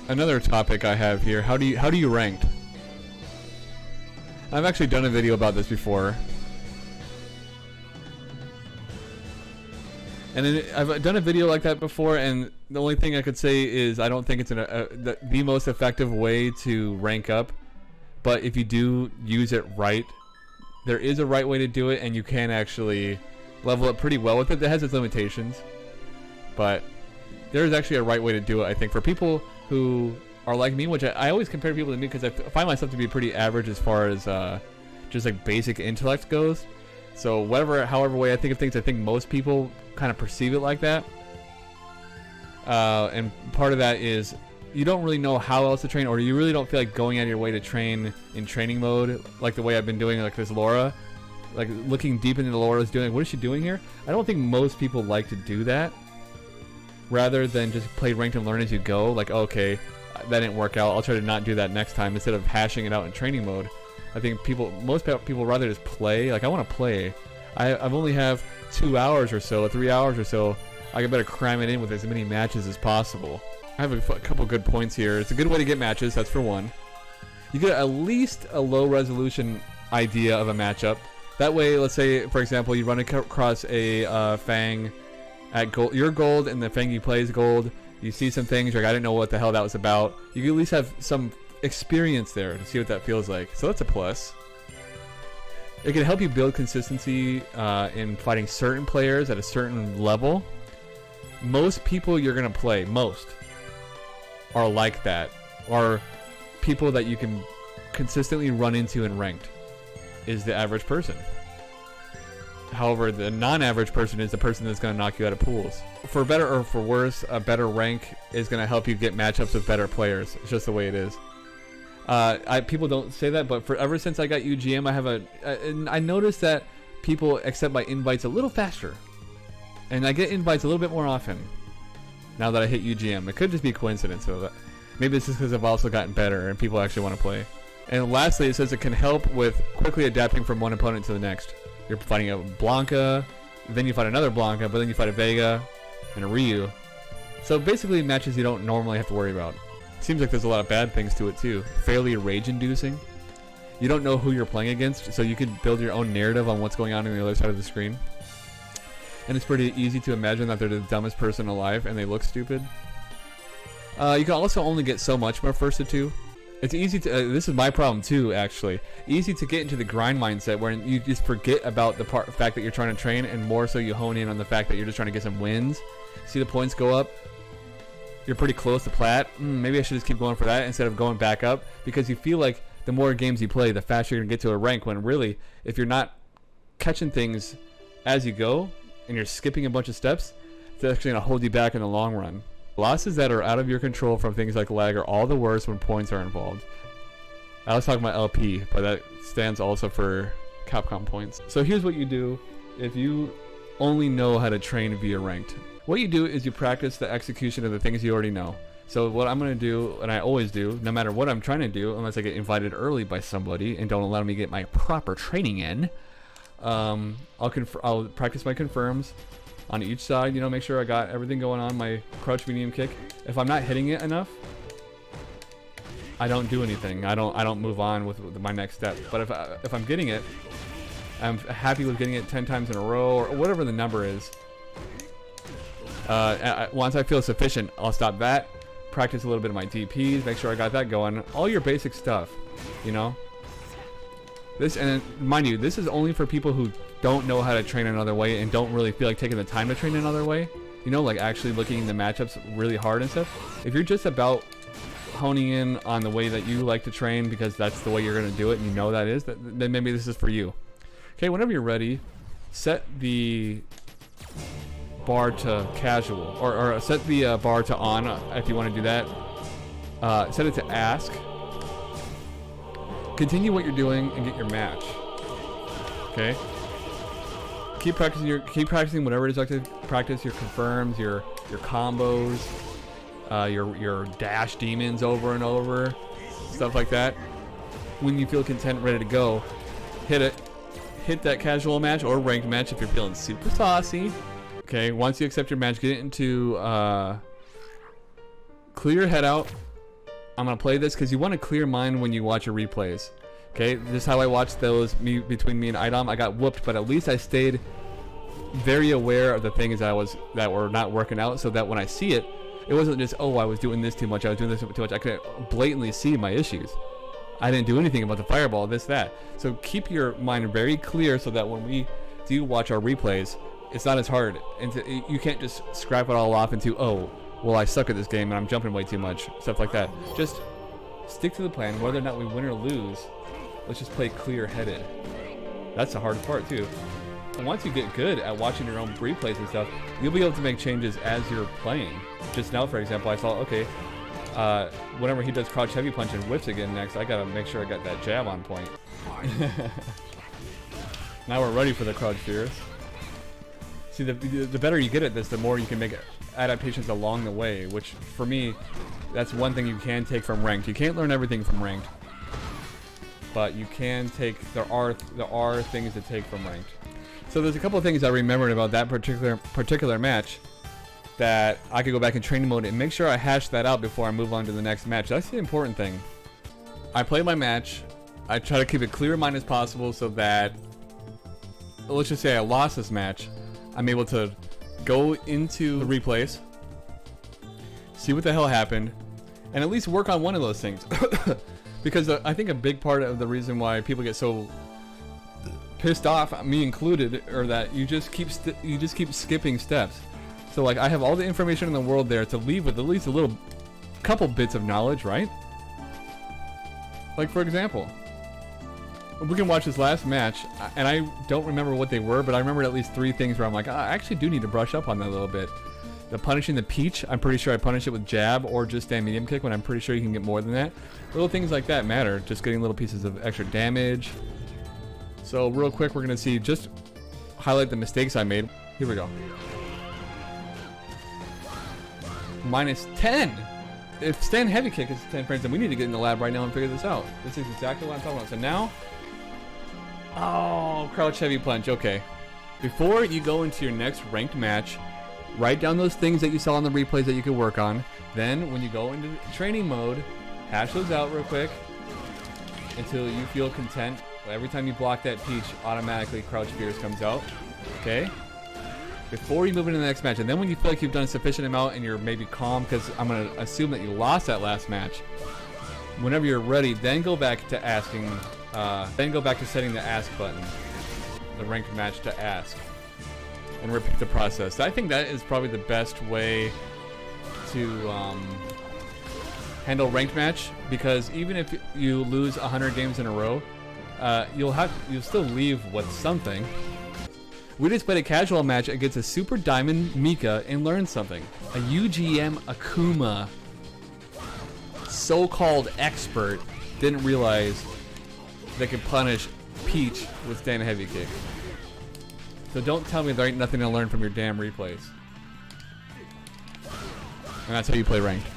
Another topic I have here. How do you rank? I've actually done a video about this before. And then I've done a video like that before, and the only thing I could say is I don't think it's the most effective way to rank up. But if you do use it right, there is a right way to do it, and you can actually level up pretty well with it. That has its limitations, but there is actually a right way to do it, I think, for people who are like me, which I always compare people to me because I find myself to be pretty average as far as just like basic intellect goes. So however way I think of things, I think most people kind of perceive it like that. And part of that is you don't really know how else to train, or you really don't feel like going out of your way to train in training mode, like the way I've been doing, like this Laura. Like looking deep into Laura's doing, what is she doing here? I don't think most people like to do that. Rather than just play ranked and learn as you go, like, okay, that didn't work out, I'll try to not do that next time, instead of hashing it out in training mode. I think most people rather just play. Like, I want to play. I've only have 2 hours or so, 3 hours or so. I better cram it in with as many matches as possible. I have a couple good points here. It's a good way to get matches, that's for one. You get at least a low resolution idea of a matchup. That way, let's say, for example, you run across a Fang at gold. You're gold, and the Fang you play is gold. You see some things, you're like, I didn't know what the hell that was about. You can at least have some experience there to see what that feels like. So that's a plus. It can help you build consistency in fighting certain players at a certain level. Most people you're going to play, most, are like that. Or people that you can consistently run into in ranked is the average person. However, the non-average person is the person that's going to knock you out of pools. For better or for worse, a better rank is going to help you get matchups with better players. It's just the way it is. People don't say that, but ever since I got UGM, I noticed that people accept my invites a little faster, and I get invites a little bit more often now that I hit UGM. It could just be coincidence, so maybe it's just because I've also gotten better and people actually want to play. And lastly, it says it can help with quickly adapting from one opponent to the next. You're fighting a Blanca, then you fight another Blanca, but then you fight a Vega and a Ryu. So basically matches you don't normally have to worry about. Seems like there's a lot of bad things to it too. Fairly rage-inducing. You don't know who you're playing against, so you can build your own narrative on what's going on the other side of the screen. And it's pretty easy to imagine that they're the dumbest person alive and they look stupid. You can also only get so much from a first to two. It's easy to, this is my problem too, actually. Easy to get into the grind mindset where you just forget about the fact that you're trying to train, and more so you hone in on the fact that you're just trying to get some wins. See the points go up. You're pretty close to plat. Maybe I should just keep going for that instead of going back up, because you feel like the more games you play, the faster you're going to get to a rank, when really, if you're not catching things as you go and you're skipping a bunch of steps, it's actually going to hold you back in the long run. Losses that are out of your control from things like lag are all the worst when points are involved. I was talking about LP, but that stands also for Capcom points. So here's what you do if you only know how to train via ranked. What you do is you practice the execution of the things you already know. So what I'm going to do, and I always do, no matter what I'm trying to do, unless I get invited early by somebody and don't allow me to get my proper training in, I'll practice my confirms on each side, make sure I got everything going on, my crouch medium kick. If I'm not hitting it enough, I don't do anything. I don't move on with my next step. But if I'm getting it, I'm happy with getting it 10 times in a row, or whatever the number is. Once I feel sufficient, I'll stop that, practice a little bit of my DPs, make sure I got that going, all your basic stuff, This, and mind you, this is only for people who don't know how to train another way and don't really feel like taking the time to train another way. Like actually looking in the matchups really hard and stuff. If you're just about honing in on the way that you like to train because that's the way you're going to do it and that is, then maybe this is for you. Okay, whenever you're ready, set the bar to casual, or set the bar to on if you want to do that. Set it to ask. Continue what you're doing and get your match. Okay. Keep practicing whatever it is you like to practice. Your confirms, your combos, your dash demons over and over, stuff like that. When you feel content, ready to go, hit it. Hit that casual match or ranked match if you're feeling super saucy. Okay. Once you accept your match, get it into clear your head out. I'm gonna play this because you want a clear mind when you watch your replays. Okay, this is how I watched those between me and Idom. I got whooped, but at least I stayed very aware of the things that were not working out, so that when I see it, it wasn't just, oh, I was doing this too much, I was doing this too much. I could blatantly see my issues. I didn't do anything about the fireball, this, that. So keep your mind very clear so that when we do watch our replays, it's not as hard. And you can't just scrap it all off into, oh, well, I suck at this game and I'm jumping way too much, stuff like that. Just stick to the plan. Whether or not we win or lose, let's just play clear-headed. That's the hardest part, too. And once you get good at watching your own replays and stuff, you'll be able to make changes as you're playing. Just now, for example, I saw, okay, whenever he does crouch heavy punch and whips again next, I gotta make sure I got that jab on point. Now we're ready for the crouch fierce. See, the better you get at this, the more you can make adaptations along the way, which, for me, that's one thing you can take from ranked. You can't learn everything from ranked, but you can take, there are things to take from ranked. So there's a couple of things I remembered about that particular match that I could go back in training mode and make sure I hash that out before I move on to the next match. That's the important thing. I play my match. I try to keep it clear in mind as possible so that, let's just say I lost this match, I'm able to go into the replays, see what the hell happened, and at least work on one of those things. Because I think a big part of the reason why people get so pissed off, me included, or that you just keep skipping steps. So like, I have all the information in the world there to leave with at least a couple bits of knowledge, right? Like, for example, we can watch this last match, and I don't remember what they were, but I remember at least 3 things where I'm like, I actually do need to brush up on that a little bit. The punishing the peach, I'm pretty sure I punish it with jab or just stand medium kick when I'm pretty sure you can get more than that. Little things like that matter, just getting little pieces of extra damage. So real quick, we're gonna see, just highlight the mistakes I made. Here we go. -10. If stand heavy kick is 10 frames, then we need to get in the lab right now and figure this out. This is exactly what I'm talking about. So now, oh, crouch heavy punch. Okay. Before you go into your next ranked match, write down those things that you saw on the replays that you could work on. Then when you go into training mode, hash those out real quick until you feel content. Every time you block that peach, automatically crouch fierce comes out. Okay? Before you move into the next match, and then when you feel like you've done a sufficient amount and you're maybe calm, because I'm going to assume that you lost that last match, whenever you're ready, then go back to asking, then go back to setting the ask button, the ranked match to ask, and repeat the process. I think that is probably the best way to handle ranked match, because even if you lose 100 games in a row, you'll still leave with something. We just played a casual match against a Super Diamond Mika and learned something. A UGM Akuma so-called expert didn't realize they could punish Peach with stand heavy kick. So don't tell me there ain't nothing to learn from your damn replays. And that's how you play ranked.